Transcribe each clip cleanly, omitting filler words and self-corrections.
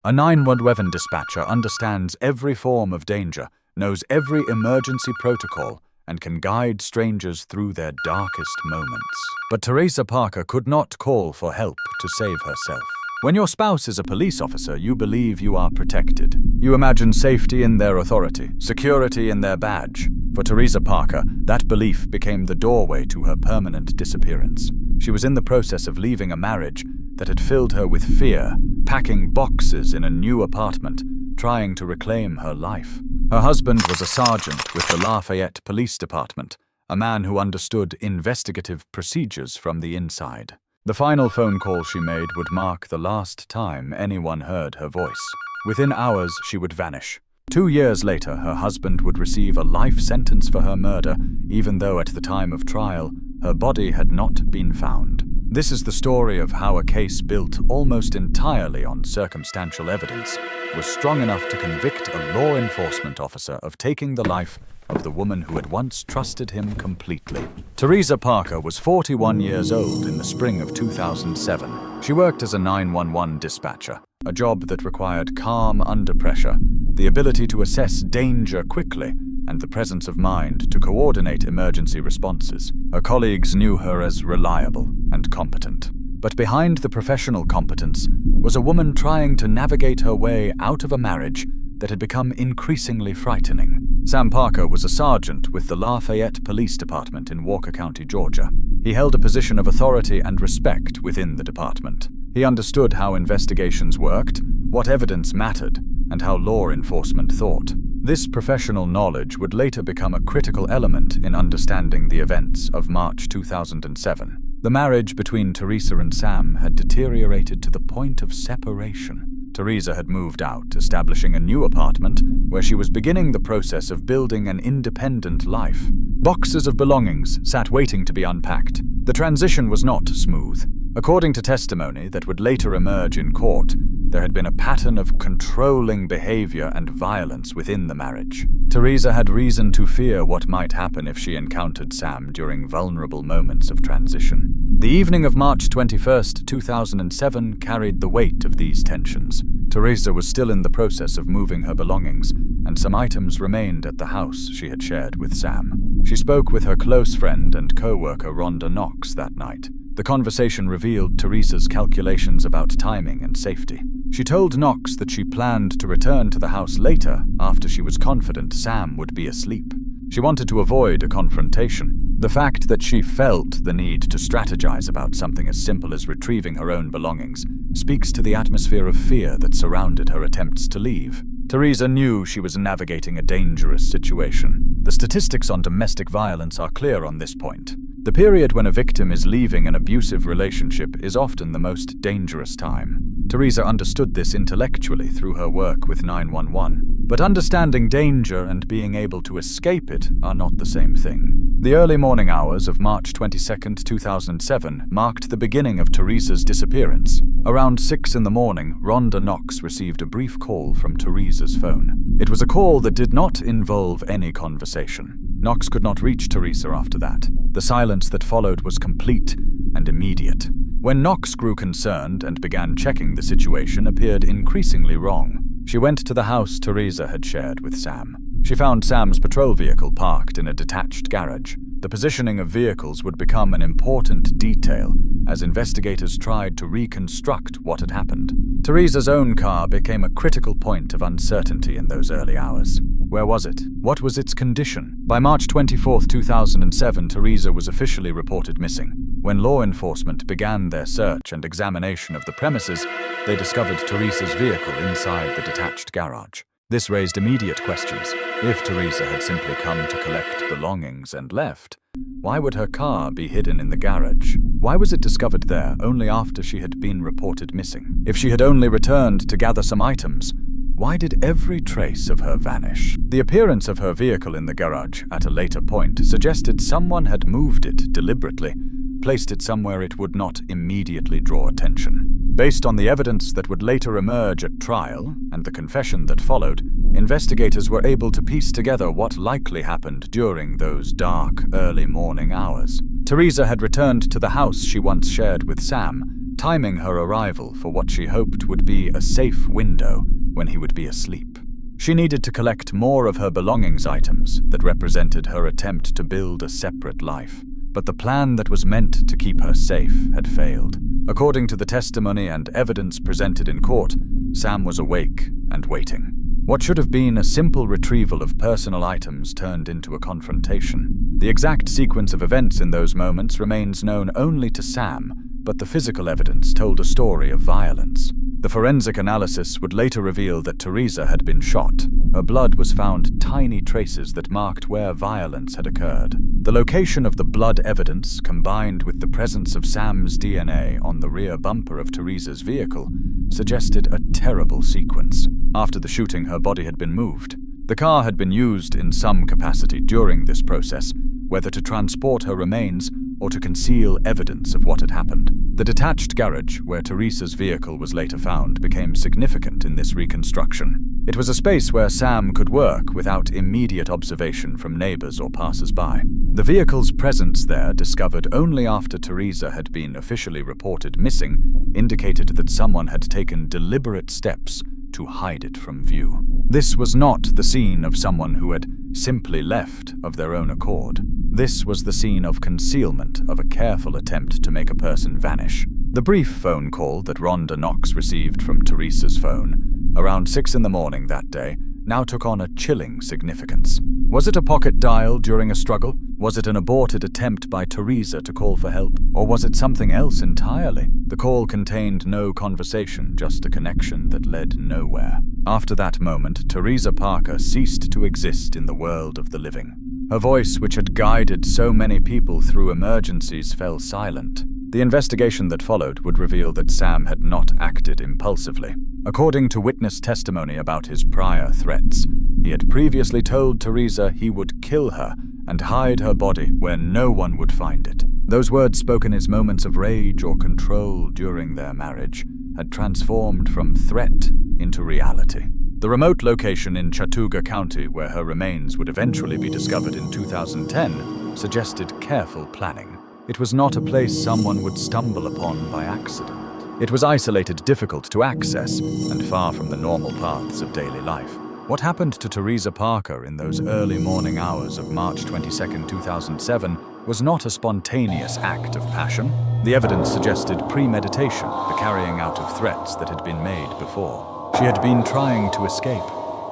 A 911 dispatcher understands every form of danger, knows every emergency protocol, and can guide strangers through their darkest moments. But Theresa Parker could not call for help to save herself. When your spouse is a police officer, you believe you are protected. You imagine safety in their authority, security in their badge. For Theresa Parker, that belief became the doorway to her permanent disappearance. She was in the process of leaving a marriage that had filled her with fear, packing boxes in a new apartment, trying to reclaim her life. Her husband was a sergeant with the Lafayette Police Department, a man who understood investigative procedures from the inside. The final phone call she made would mark the last time anyone heard her voice. Within hours, she would vanish. 2 years later, her husband would receive a life sentence for her murder, even though at the time of trial, her body had not been found. This is the story of how a case built almost entirely on circumstantial evidence was strong enough to convict a law enforcement officer of taking the life of the woman who had once trusted him completely. Theresa Parker was 41 years old in the spring of 2007. She worked as a 911 dispatcher, a job that required calm under pressure, the ability to assess danger quickly, and the presence of mind to coordinate emergency responses. Her colleagues knew her as reliable and competent. But behind the professional competence was a woman trying to navigate her way out of a marriage that had become increasingly frightening. Sam Parker was a sergeant with the Lafayette Police Department in Walker County, Georgia. He held a position of authority and respect within the department. He understood how investigations worked, what evidence mattered, and how law enforcement thought. This professional knowledge would later become a critical element in understanding the events of March 2007. The marriage between Theresa and Sam had deteriorated to the point of separation. Theresa had moved out, establishing a new apartment where she was beginning the process of building an independent life. Boxes of belongings sat waiting to be unpacked. The transition was not smooth. According to testimony that would later emerge in court, there had been a pattern of controlling behavior and violence within the marriage. Theresa had reason to fear what might happen if she encountered Sam during vulnerable moments of transition. The evening of March 21st, 2007 carried the weight of these tensions. Theresa was still in the process of moving her belongings, and some items remained at the house she had shared with Sam. She spoke with her close friend and co-worker Rhonda Knox that night. The conversation revealed Theresa's calculations about timing and safety. She told Knox that she planned to return to the house later after she was confident Sam would be asleep. She wanted to avoid a confrontation. The fact that she felt the need to strategize about something as simple as retrieving her own belongings speaks to the atmosphere of fear that surrounded her attempts to leave. Theresa knew she was navigating a dangerous situation. The statistics on domestic violence are clear on this point. The period when a victim is leaving an abusive relationship is often the most dangerous time. Theresa understood this intellectually through her work with 911, but understanding danger and being able to escape it are not the same thing. The early morning hours of March 22, 2007 marked the beginning of Theresa's disappearance. Around 6 in the morning, Rhonda Knox received a brief call from Theresa's phone. It was a call that did not involve any conversation. Knox could not reach Theresa after that. The silence that followed was complete and immediate. When Knox grew concerned and began checking, the situation appeared increasingly wrong. She went to the house Theresa had shared with Sam. She found Sam's patrol vehicle parked in a detached garage. The positioning of vehicles would become an important detail as investigators tried to reconstruct what had happened. Theresa's own car became a critical point of uncertainty in those early hours. Where was it? What was its condition? By March 24, 2007, Theresa was officially reported missing. When law enforcement began their search and examination of the premises, they discovered Theresa's vehicle inside the detached garage. This raised immediate questions. If Theresa had simply come to collect belongings and left, why would her car be hidden in the garage? Why was it discovered there only after she had been reported missing? If she had only returned to gather some items, why did every trace of her vanish? The appearance of her vehicle in the garage at a later point suggested someone had moved it deliberately, placed it somewhere it would not immediately draw attention. Based on the evidence that would later emerge at trial and the confession that followed, investigators were able to piece together what likely happened during those dark, early morning hours. Theresa had returned to the house she once shared with Sam, timing her arrival for what she hoped would be a safe window when he would be asleep. She needed to collect more of her belongings items that represented her attempt to build a separate life. But the plan that was meant to keep her safe had failed. According to the testimony and evidence presented in court, Sam was awake and waiting. What should have been a simple retrieval of personal items turned into a confrontation. The exact sequence of events in those moments remains known only to Sam, but the physical evidence told a story of violence. The forensic analysis would later reveal that Theresa had been shot. Her blood was found tiny traces that marked where violence had occurred. The location of the blood evidence, combined with the presence of Sam's DNA on the rear bumper of Theresa's vehicle, suggested a terrible sequence. After the shooting, her body had been moved. The car had been used in some capacity during this process, whether to transport her remains or to conceal evidence of what had happened. The detached garage, where Theresa's vehicle was later found, became significant in this reconstruction. It was a space where Sam could work without immediate observation from neighbors or passers-by. The vehicle's presence there, discovered only after Theresa had been officially reported missing, indicated that someone had taken deliberate steps to hide it from view. This was not the scene of someone who had simply left of their own accord. This was the scene of concealment, of a careful attempt to make a person vanish. The brief phone call that Rhonda Knox received from Theresa's phone, around 6 a.m. that day, now took on a chilling significance. Was it a pocket dial during a struggle? Was it an aborted attempt by Theresa to call for help? Or was it something else entirely? The call contained no conversation, just a connection that led nowhere. After that moment, Theresa Parker ceased to exist in the world of the living. Her voice, which had guided so many people through emergencies, fell silent. The investigation that followed would reveal that Sam had not acted impulsively. According to witness testimony about his prior threats, he had previously told Theresa he would kill her and hide her body where no one would find it. Those words, spoken as moments of rage or control during their marriage, had transformed from threat into reality. The remote location in Chattooga County, where her remains would eventually be discovered in 2010, suggested careful planning. It was not a place someone would stumble upon by accident. It was isolated, difficult to access, and far from the normal paths of daily life. What happened to Theresa Parker in those early morning hours of March 22, 2007, was not a spontaneous act of passion. The evidence suggested premeditation, the carrying out of threats that had been made before. She had been trying to escape,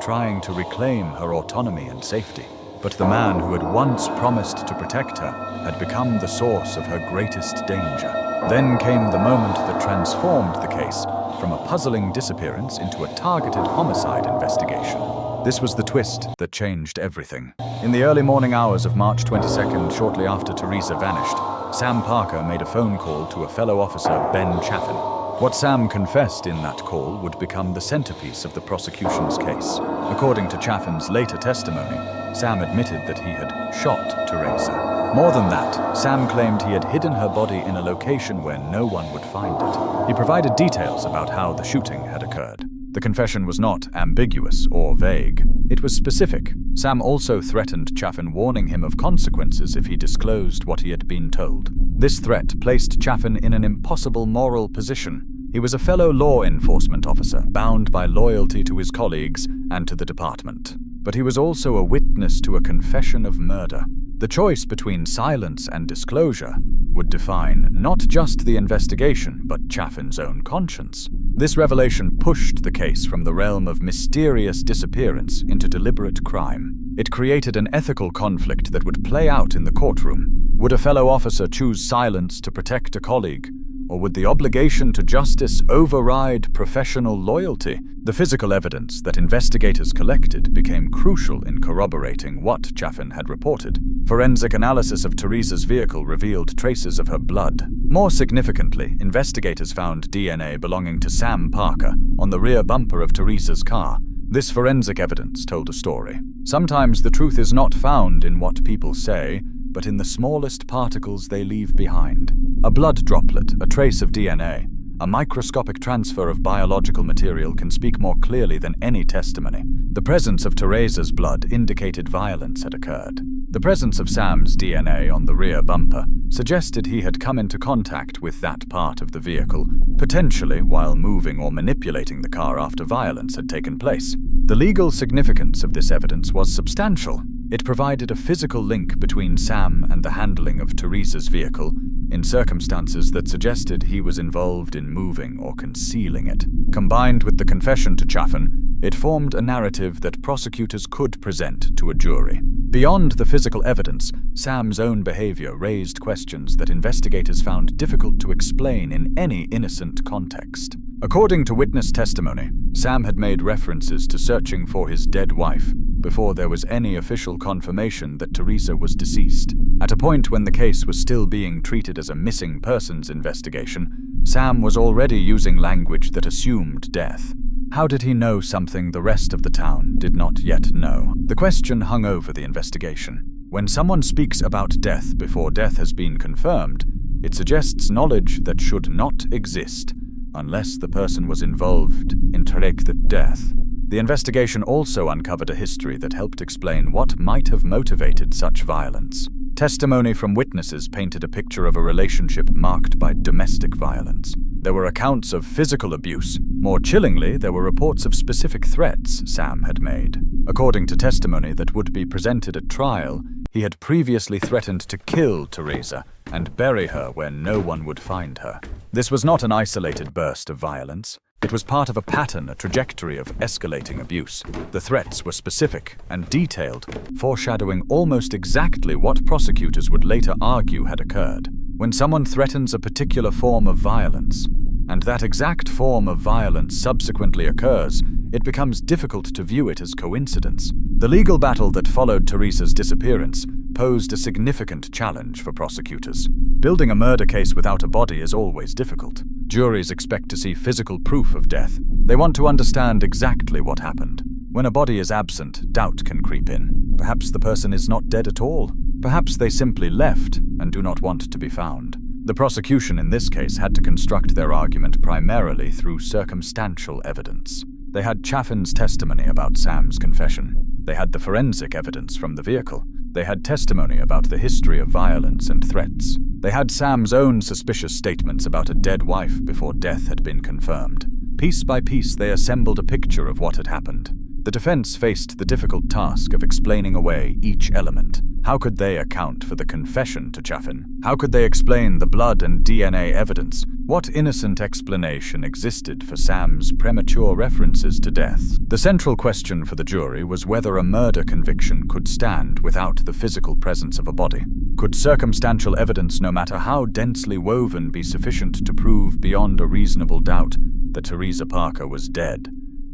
trying to reclaim her autonomy and safety. But the man who had once promised to protect her had become the source of her greatest danger. Then came the moment that transformed the case from a puzzling disappearance into a targeted homicide investigation. This was the twist that changed everything. In the early morning hours of March 22nd, shortly after Theresa vanished, Sam Parker made a phone call to a fellow officer, Ben Chaffin. What Sam confessed in that call would become the centerpiece of the prosecution's case. According to Chaffin's later testimony, Sam admitted that he had shot Theresa. More than that, Sam claimed he had hidden her body in a location where no one would find it. He provided details about how the shooting had occurred. The confession was not ambiguous or vague. It was specific. Sam also threatened Chaffin, warning him of consequences if he disclosed what he had been told. This threat placed Chaffin in an impossible moral position. He was a fellow law enforcement officer, bound by loyalty to his colleagues and to the department. But he was also a witness to a confession of murder. The choice between silence and disclosure would define not just the investigation, but Chaffin's own conscience. This revelation pushed the case from the realm of mysterious disappearance into deliberate crime. It created an ethical conflict that would play out in the courtroom. Would a fellow officer choose silence to protect a colleague? Or would the obligation to justice override professional loyalty? The physical evidence that investigators collected became crucial in corroborating what Chaffin had reported. Forensic analysis of Theresa's vehicle revealed traces of her blood. More significantly, investigators found DNA belonging to Sam Parker on the rear bumper of Theresa's car. This forensic evidence told a story. Sometimes the truth is not found in what people say, but in the smallest particles they leave behind. A blood droplet, a trace of DNA, a microscopic transfer of biological material can speak more clearly than any testimony. The presence of Theresa's blood indicated violence had occurred. The presence of Sam's DNA on the rear bumper suggested he had come into contact with that part of the vehicle, potentially while moving or manipulating the car after violence had taken place. The legal significance of this evidence was substantial. It provided a physical link between Sam and the handling of Theresa's vehicle in circumstances that suggested he was involved in moving or concealing it. Combined with the confession to Chaffin, it formed a narrative that prosecutors could present to a jury. Beyond the physical evidence, Sam's own behavior raised questions that investigators found difficult to explain in any innocent context. According to witness testimony, Sam had made references to searching for his dead wife before there was any official confirmation that Theresa was deceased. At a point when the case was still being treated as a missing persons investigation, Sam was already using language that assumed death. How did he know something the rest of the town did not yet know? The question hung over the investigation. When someone speaks about death before death has been confirmed, it suggests knowledge that should not exist unless the person was involved in Theresa's death. The investigation also uncovered a history that helped explain what might have motivated such violence. Testimony from witnesses painted a picture of a relationship marked by domestic violence. There were accounts of physical abuse. More chillingly, there were reports of specific threats Sam had made. According to testimony that would be presented at trial, he had previously threatened to kill Theresa and bury her where no one would find her. This was not an isolated burst of violence. It was part of a pattern, a trajectory of escalating abuse. The threats were specific and detailed, foreshadowing almost exactly what prosecutors would later argue had occurred. When someone threatens a particular form of violence, and that exact form of violence subsequently occurs, it becomes difficult to view it as coincidence. The legal battle that followed Theresa's disappearance posed a significant challenge for prosecutors. Building a murder case without a body is always difficult. Juries expect to see physical proof of death. They want to understand exactly what happened. When a body is absent, doubt can creep in. Perhaps the person is not dead at all. Perhaps they simply left and do not want to be found. The prosecution in this case had to construct their argument primarily through circumstantial evidence. They had Chaffin's testimony about Sam's confession. They had the forensic evidence from the vehicle. They had testimony about the history of violence and threats. They had Sam's own suspicious statements about a dead wife before death had been confirmed. Piece by piece, they assembled a picture of what had happened. The defense faced the difficult task of explaining away each element. How could they account for the confession to Chaffin? How could they explain the blood and DNA evidence? What innocent explanation existed for Sam's premature references to death? The central question for the jury was whether a murder conviction could stand without the physical presence of a body. Could circumstantial evidence, no matter how densely woven, be sufficient to prove beyond a reasonable doubt that Theresa Parker was dead,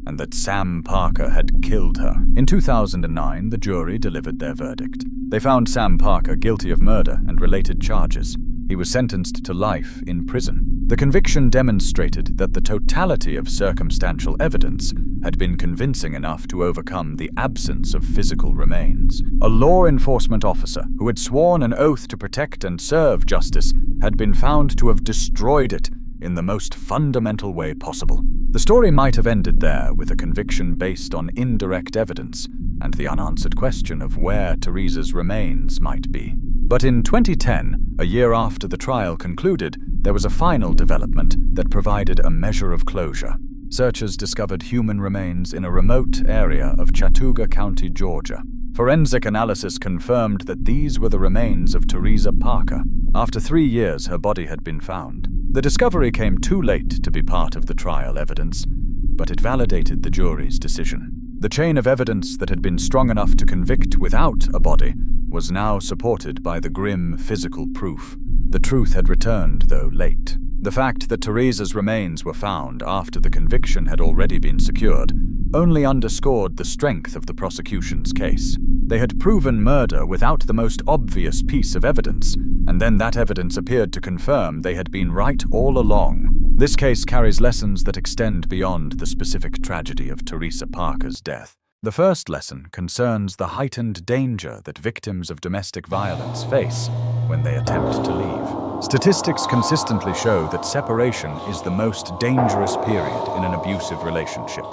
and that Sam Parker had killed her? In 2009, the jury delivered their verdict. They found Sam Parker guilty of murder and related charges. He was sentenced to life in prison. The conviction demonstrated that the totality of circumstantial evidence had been convincing enough to overcome the absence of physical remains. A law enforcement officer who had sworn an oath to protect and serve justice had been found to have destroyed it in the most fundamental way possible. The story might have ended there, with a conviction based on indirect evidence and the unanswered question of where Theresa's remains might be. But in 2010, a year after the trial concluded, there was a final development that provided a measure of closure. Searchers discovered human remains in a remote area of Chattooga County, Georgia. Forensic analysis confirmed that these were the remains of Theresa Parker. After 3 years, her body had been found. The discovery came too late to be part of the trial evidence, but it validated the jury's decision. The chain of evidence that had been strong enough to convict without a body was now supported by the grim physical proof. The truth had returned, though late. The fact that Theresa's remains were found after the conviction had already been secured only underscored the strength of the prosecution's case. They had proven murder without the most obvious piece of evidence, and then that evidence appeared to confirm they had been right all along. This case carries lessons that extend beyond the specific tragedy of Theresa Parker's death. The first lesson concerns the heightened danger that victims of domestic violence face when they attempt to leave. Statistics consistently show that separation is the most dangerous period in an abusive relationship.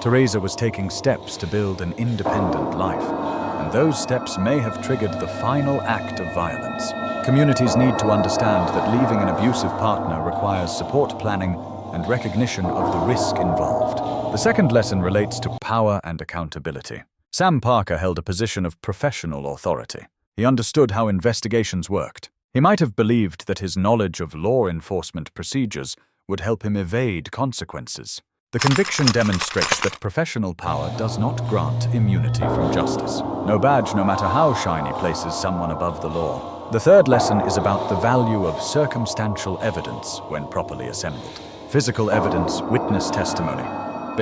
Theresa was taking steps to build an independent life, and those steps may have triggered the final act of violence. Communities need to understand that leaving an abusive partner requires support planning and recognition of the risk involved. The second lesson relates to power and accountability. Sam Parker held a position of professional authority. He understood how investigations worked. He might have believed that his knowledge of law enforcement procedures would help him evade consequences. The conviction demonstrates that professional power does not grant immunity from justice. No badge, no matter how shiny, places someone above the law. The third lesson is about the value of circumstantial evidence when properly assembled. Physical evidence, witness testimony,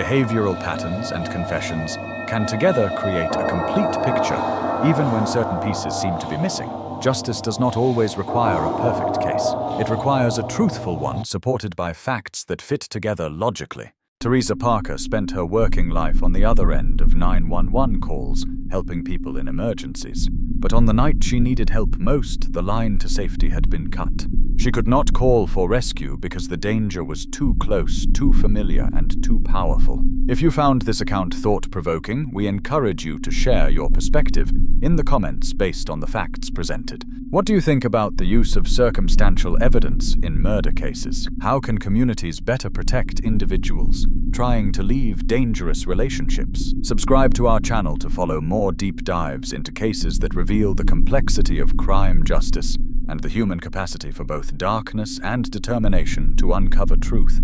behavioral patterns, and confessions can together create a complete picture, even when certain pieces seem to be missing. Justice does not always require a perfect case. It requires a truthful one supported by facts that fit together logically. Theresa Parker spent her working life on the other end of 911 calls, helping people in emergencies. But on the night she needed help most, the line to safety had been cut. She could not call for rescue because the danger was too close, too familiar, and too powerful. If you found this account thought-provoking, we encourage you to share your perspective in the comments based on the facts presented. What do you think about the use of circumstantial evidence in murder cases? How can communities better protect individuals trying to leave dangerous relationships? Subscribe to our channel to follow more deep dives into cases that reveal the complexity of crime justice and the human capacity for both darkness and determination to uncover truth.